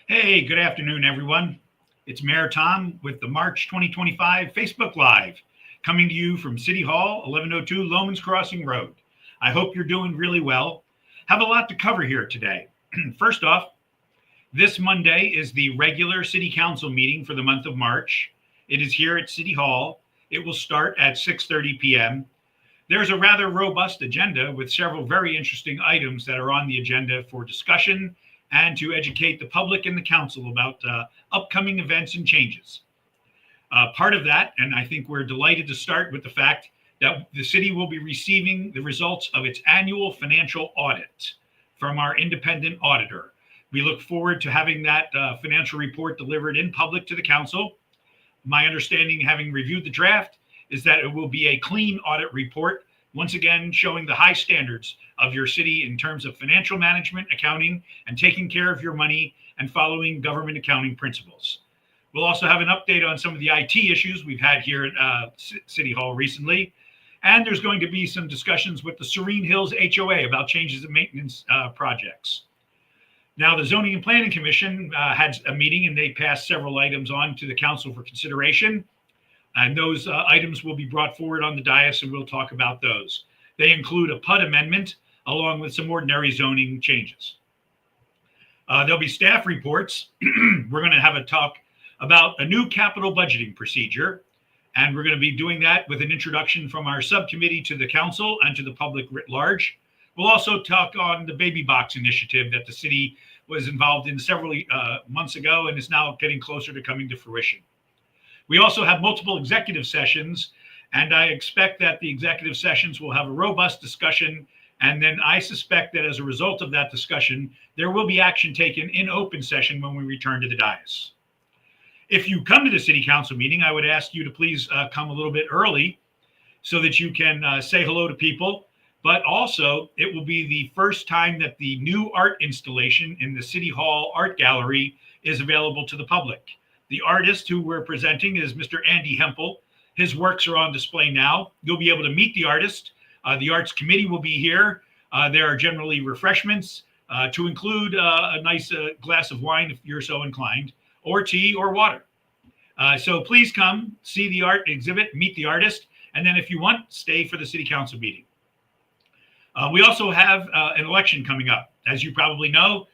Hey, good afternoon, everyone. It's Mayor Tom with the March 2025 Facebook Live, coming to you from City Hall, 1102 Lomans Crossing Road. I hope you're doing really well. Have a lot to cover here today. First off, this Monday is the regular City Council meeting for the month of March. It is here at City Hall. It will start at 6:30 p.m. There's a rather robust agenda with several very interesting items that are on the agenda for discussion and to educate the public and the council about upcoming events and changes. Part of that, and I think we're delighted to start with the fact that the city will be receiving the results of its annual financial audit from our independent auditor. We look forward to having that financial report delivered in public to the council. My understanding, having reviewed the draft, is that it will be a clean audit report, once again showing the high standards of your city in terms of financial management, accounting, and taking care of your money and following government accounting principles. We'll also have an update on some of the IT issues we've had here at City Hall recently. And there's going to be some discussions with the Serene Hills HOA about changes in maintenance projects. Now, the Zoning and Planning Commission had a meeting and they passed several items on to the council for consideration. And those items will be brought forward on the dais, and we'll talk about those. They include a PUD amendment along with some ordinary zoning changes. There'll be staff reports. We're going to have a talk about a new capital budgeting procedure, and we're going to be doing that with an introduction from our subcommittee to the council and to the public writ large. We'll also talk on the baby box initiative that the city was involved in several months ago and is now getting closer to coming to fruition. We also have multiple executive sessions, and I expect that the executive sessions will have a robust discussion. And then I suspect that as a result of that discussion, there will be action taken in open session when we return to the dais. If you come to the city council meeting, I would ask you to please come a little bit early so that you can say hello to people. But also, it will be the first time that the new art installation in the City Hall Art Gallery is available to the public. The artist who we're presenting is Mr. Andy Hempel. His works are on display now. You'll be able to meet the artist. The Arts Committee will be here. There are generally refreshments to include a nice glass of wine if you're so inclined, or tea or water. So please come, see the art exhibit, meet the artist, and then if you want, stay for the City Council meeting. We also have an election coming up. As you probably know,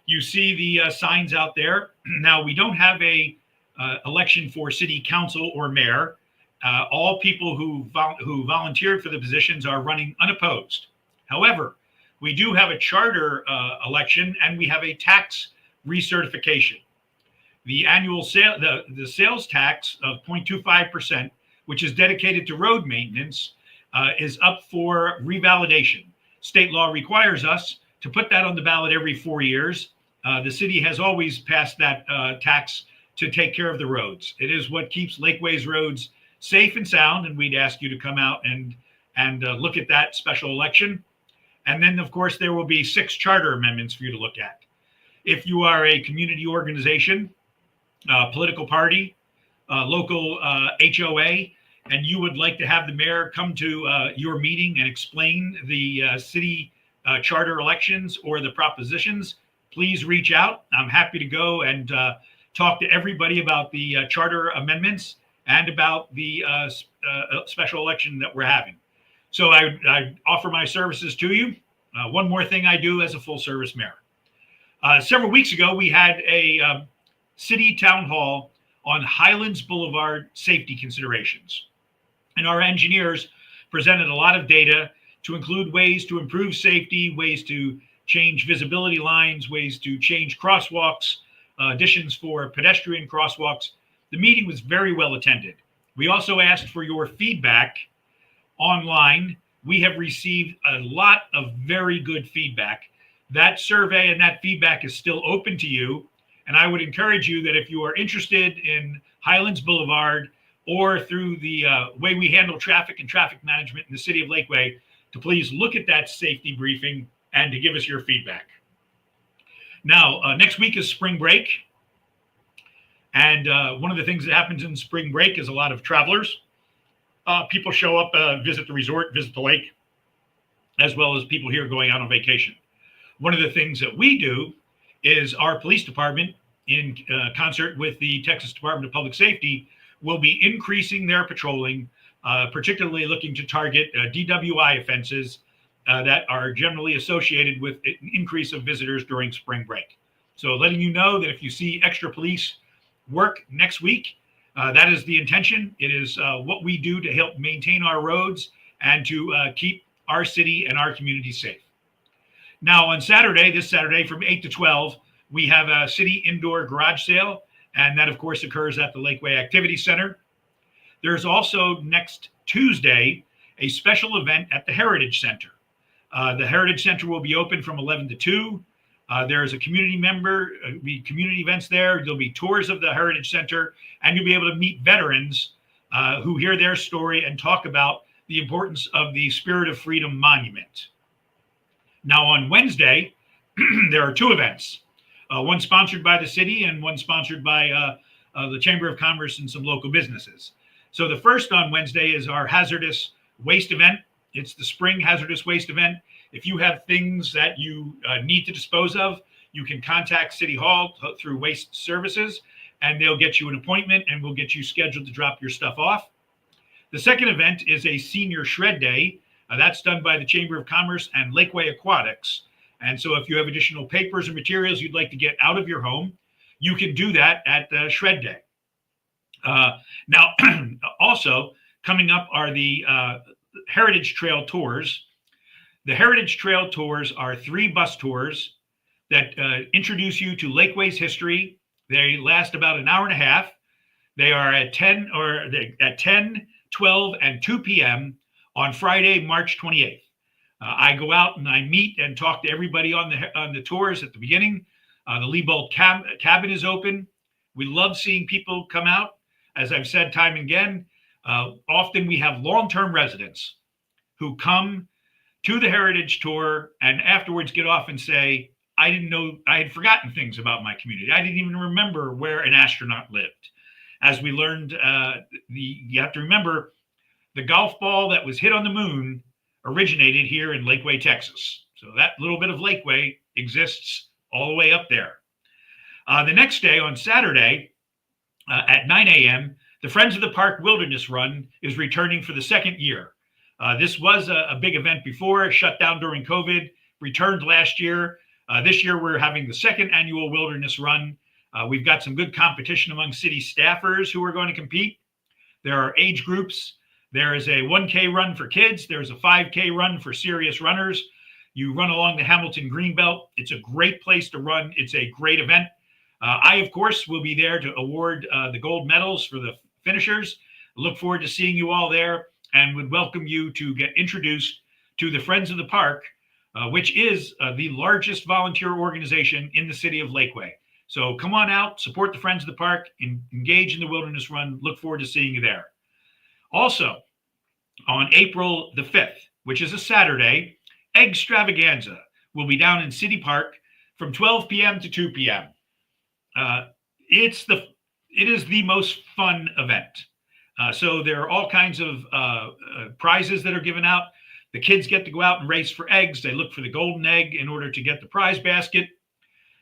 you see the signs out there. Now, we don't have a election for city council or mayor. All people who volunteered for the positions are running unopposed. However, we do have a charter election and we have a tax recertification. The annual the sales tax of 0.25%, which is dedicated to road maintenance, is up for revalidation. State law requires us to put that on the ballot every 4 years. The city has always passed that tax to take care of the roads. It is what keeps Lakeway's roads safe and sound, and we'd ask you to come out and look at that special election. And then, of course, there will be 6 charter amendments for you to look at. If you are a community organization, political party, local HOA, and you would like to have the mayor come to your meeting and explain the city charter elections or the propositions, please reach out. I'm happy to go and talk to everybody about the charter amendments and about the special election that we're having. So I offer my services to you. One more thing I do as a full service mayor. Several weeks ago, we had a city town hall on Highlands Boulevard safety considerations. And our engineers presented a lot of data to include ways to improve safety, ways to change visibility lines, ways to change crosswalks, additions for pedestrian crosswalks. The meeting was very well attended. We also asked for your feedback online. We have received a lot of very good feedback. That survey and that feedback is still open to you. And I would encourage you that if you are interested in Highlands Boulevard or through the way we handle traffic and traffic management in the city of Lakeway, to please look at that safety briefing and to give us your feedback. Now, next week is spring break. And one of the things that happens in spring break is a lot of travelers. People show up, visit the resort, visit the lake, as well as people here going out on vacation. One of the things that we do is our police department in concert with the Texas Department of Public Safety, will be increasing their patrolling, particularly looking to target DWI offenses that are generally associated with an increase of visitors during spring break. So letting you know that if you see extra police work next week, that is the intention. It is what we do to help maintain our roads and to keep our city and our community safe. Now on Saturday, this Saturday from 8 to 12, we have a city indoor garage sale, and that of course occurs at the Lakeway Activity Center. There's also next Tuesday a special event at the Heritage Center. The Heritage Center will be open from 11 to 2. There's a community member, community events there. There'll be tours of the Heritage Center, and you'll be able to meet veterans who hear their story and talk about the importance of the Spirit of Freedom Monument. Now on Wednesday, there are two events, one sponsored by the city and one sponsored by the Chamber of Commerce and some local businesses. So the first on Wednesday is our hazardous waste event. It's the spring hazardous waste event. If you have things that you need to dispose of, you can contact City Hall through Waste Services, and they'll get you an appointment and we'll get you scheduled to drop your stuff off. The second event is a senior shred day. That's done by the Chamber of Commerce and Lakeway Aquatics. And so if you have additional papers or materials you'd like to get out of your home, you can do that at Shred Day. Now, also coming up are the Heritage Trail Tours. The Heritage Trail Tours are 3 bus tours that introduce you to Lakeway's history. They last about an hour and a half. They are at 10, 12, and 2 p.m. on Friday, March 28th. I go out and I meet and talk to everybody on the tours at the beginning. The Liebold cabin is open. We love seeing people come out. As I've said time and again, often we have long-term residents who come to the Heritage Tour and afterwards get off and say, I didn't know, I had forgotten things about my community. I didn't even remember where an astronaut lived. As we learned, you have to remember the golf ball that was hit on the moon originated here in Lakeway, Texas. So that little bit of Lakeway exists all the way up there. The next day on Saturday at 9 a.m., the Friends of the Park Wilderness Run is returning for the second year. This was a big event before, shut down during COVID, returned last year. This year, we're having the second annual Wilderness Run. We've got some good competition among city staffers who are going to compete. There are age groups. There is a 1K run for kids. There's a 5K run for serious runners. You run along the Hamilton Greenbelt. It's a great place to run. It's a great event. I, of course, will be there to award the gold medals for the finishers. Look forward to seeing you all there and would welcome you to get introduced to the Friends of the Park, which is the largest volunteer organization in the city of Lakeway. So come on out, support the Friends of the Park, engage in the Wilderness Run. Look forward to seeing you there. Also, on April the 5th, which is a Saturday, Eggstravaganza will be down in City Park from 12 p.m. to 2 p.m. It is the most fun event. So there are all kinds of prizes that are given out. The kids get to go out and race for eggs. They look for the golden egg in order to get the prize basket.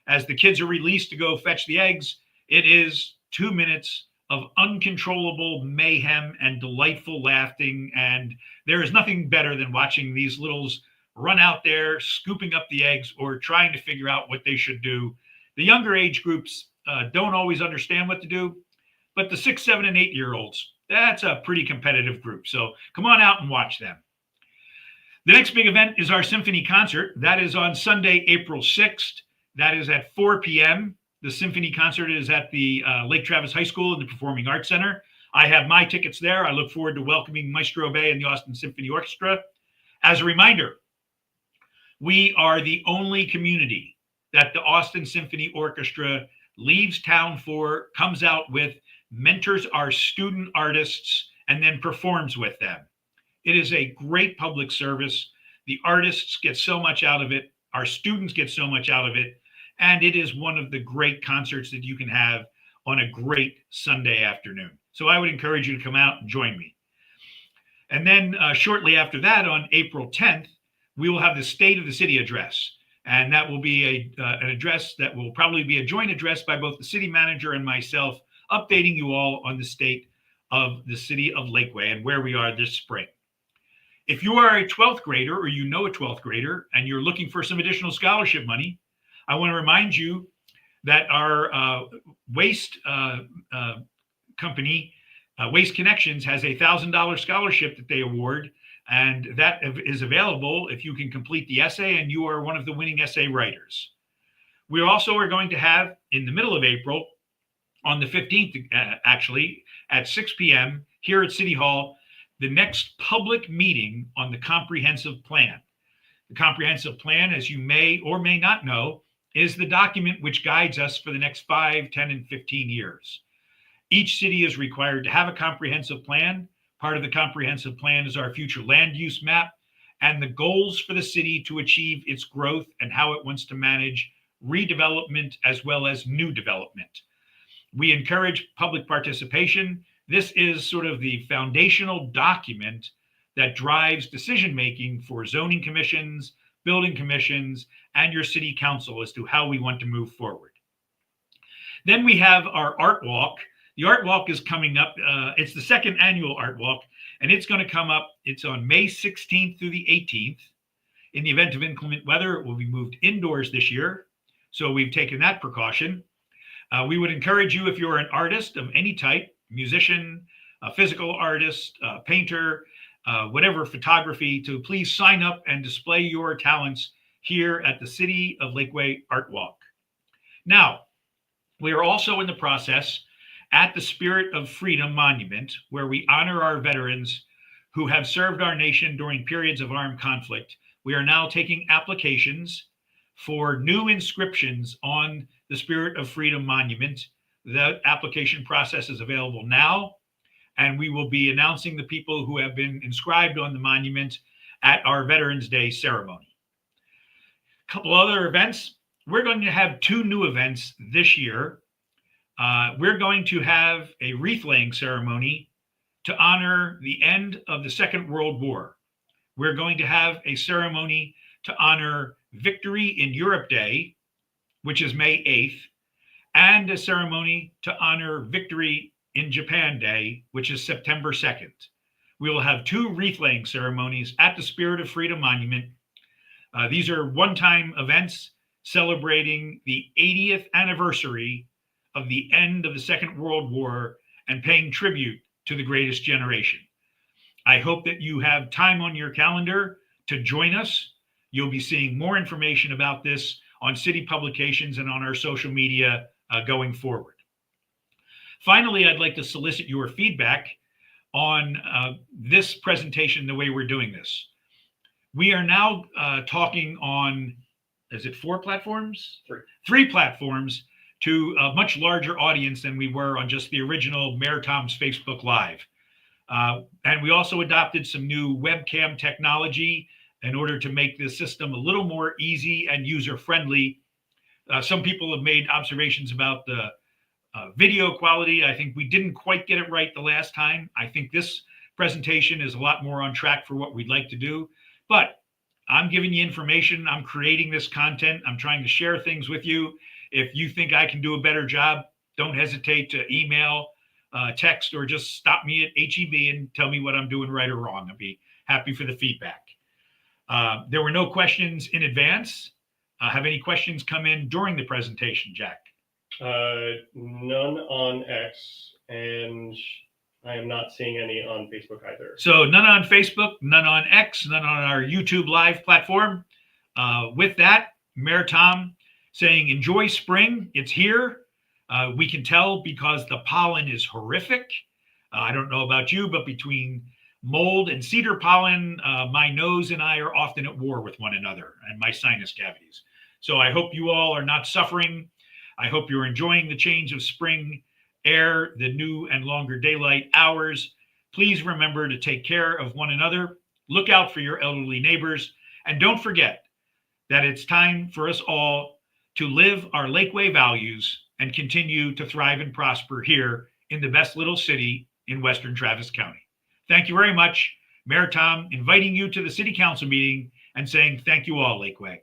As the kids are released to go fetch the eggs, it is 2 minutes of uncontrollable mayhem and delightful laughing. And there is nothing better than watching these littles run out there, scooping up the eggs or trying to figure out what they should do. The younger age groups don't always understand what to do, but the 6, 7, and 8-year-olds, that's a pretty competitive group. So come on out and watch them. The next big event is our symphony concert. That is on Sunday, April 6th. That is at 4 p.m. The symphony concert is at the Lake Travis High School in the Performing Arts Center. I have my tickets there. I look forward to welcoming Maestro Bay and the Austin Symphony Orchestra. As a reminder, we are the only community that the Austin Symphony Orchestra leaves town for, comes out with, mentors our student artists, and then performs with them. It is a great public service. The artists get so much out of it. Our students get so much out of it. And it is one of the great concerts that you can have on a great Sunday afternoon. So I would encourage you to come out and join me. And then shortly after that, on April 10th, we will have the State of the City address. And that will be an address that will probably be a joint address by both the city manager and myself, updating you all on the state of the city of Lakeway and where we are this spring. If you are a 12th grader or you know a 12th grader and you're looking for some additional scholarship money, I want to remind you that our waste company, Waste Connections, has a $1,000 scholarship that they award, and that is available if you can complete the essay and you are one of the winning essay writers. We also are going to have, in the middle of April, on the 15th, actually, at 6 p.m. here at City Hall, the next public meeting on the comprehensive plan. The comprehensive plan, as you may or may not know, is the document which guides us for the next 5, 10, and 15 years. Each city is required to have a comprehensive plan. Part of the comprehensive plan is our future land use map and the goals for the city to achieve its growth and how it wants to manage redevelopment as well as new development. We encourage public participation. This is sort of the foundational document that drives decision-making for zoning commissions, building commissions, and your city council as to how we want to move forward. Then we have our art walk. The art walk is coming up. It's the second annual art walk, and it's going to come up. It's on May 16th through the 18th. In the event of inclement weather, it will be moved indoors this year. So we've taken that precaution. We would encourage you, if you're an artist of any type, musician, a physical artist, a painter, whatever, photography, to please sign up and display your talents here at the City of Lakeway Art Walk. Now, we are also in the process at the Spirit of Freedom Monument, where we honor our veterans who have served our nation during periods of armed conflict. We are now taking applications for new inscriptions on the Spirit of Freedom Monument. That application process is available now, and we will be announcing the people who have been inscribed on the monument at our Veterans Day ceremony. A couple other events. We're going to have 2 new events this year. We're going to have a wreath-laying ceremony to honor the end of the Second World War. We're going to have a ceremony to honor Victory in Europe Day, which is May 8th, and a ceremony to honor Victory in Japan Day, which is September 2nd. We will have 2 wreath-laying ceremonies at the Spirit of Freedom Monument. These are one-time events celebrating the 80th anniversary of the end of the Second World War and paying tribute to the greatest generation. I hope that you have time on your calendar to join us. You'll be seeing more information about this on city publications and on our social media going forward. Finally, I'd like to solicit your feedback on this presentation, the way we're doing this. We are now talking on, is it 4 platforms? 3 platforms to a much larger audience than we were on just the original Mayor Tom's Facebook Live. And we also adopted some new webcam technology in order to make the system a little more easy and user-friendly. Some people have made observations about the video quality. I think we didn't quite get it right the last time. I think this presentation is a lot more on track for what we'd like to do. But I'm giving you information. I'm creating this content. I'm trying to share things with you. If you think I can do a better job, don't hesitate to email, text, or just stop me at HEB and tell me what I'm doing right or wrong. I'll be happy for the feedback. There were no questions in advance. Have any questions come in during the presentation, Jack? None on X, and I am not seeing any on Facebook either. So none on Facebook, none on X, none on our YouTube Live platform. With that, Mayor Tom saying, enjoy spring. It's here. We can tell because the pollen is horrific. I don't know about you, but between mold and cedar pollen, my nose and I are often at war with one another and my sinus cavities. So I hope you all are not suffering. I hope you're enjoying the change of spring air, the new and longer daylight hours. Please remember to take care of one another. Look out for your elderly neighbors. And don't forget that it's time for us all to live our Lakeway values and continue to thrive and prosper here in the best little city in Western Travis County. Thank you very much. Mayor Tom inviting you to the City Council meeting and saying thank you all, Lakeway.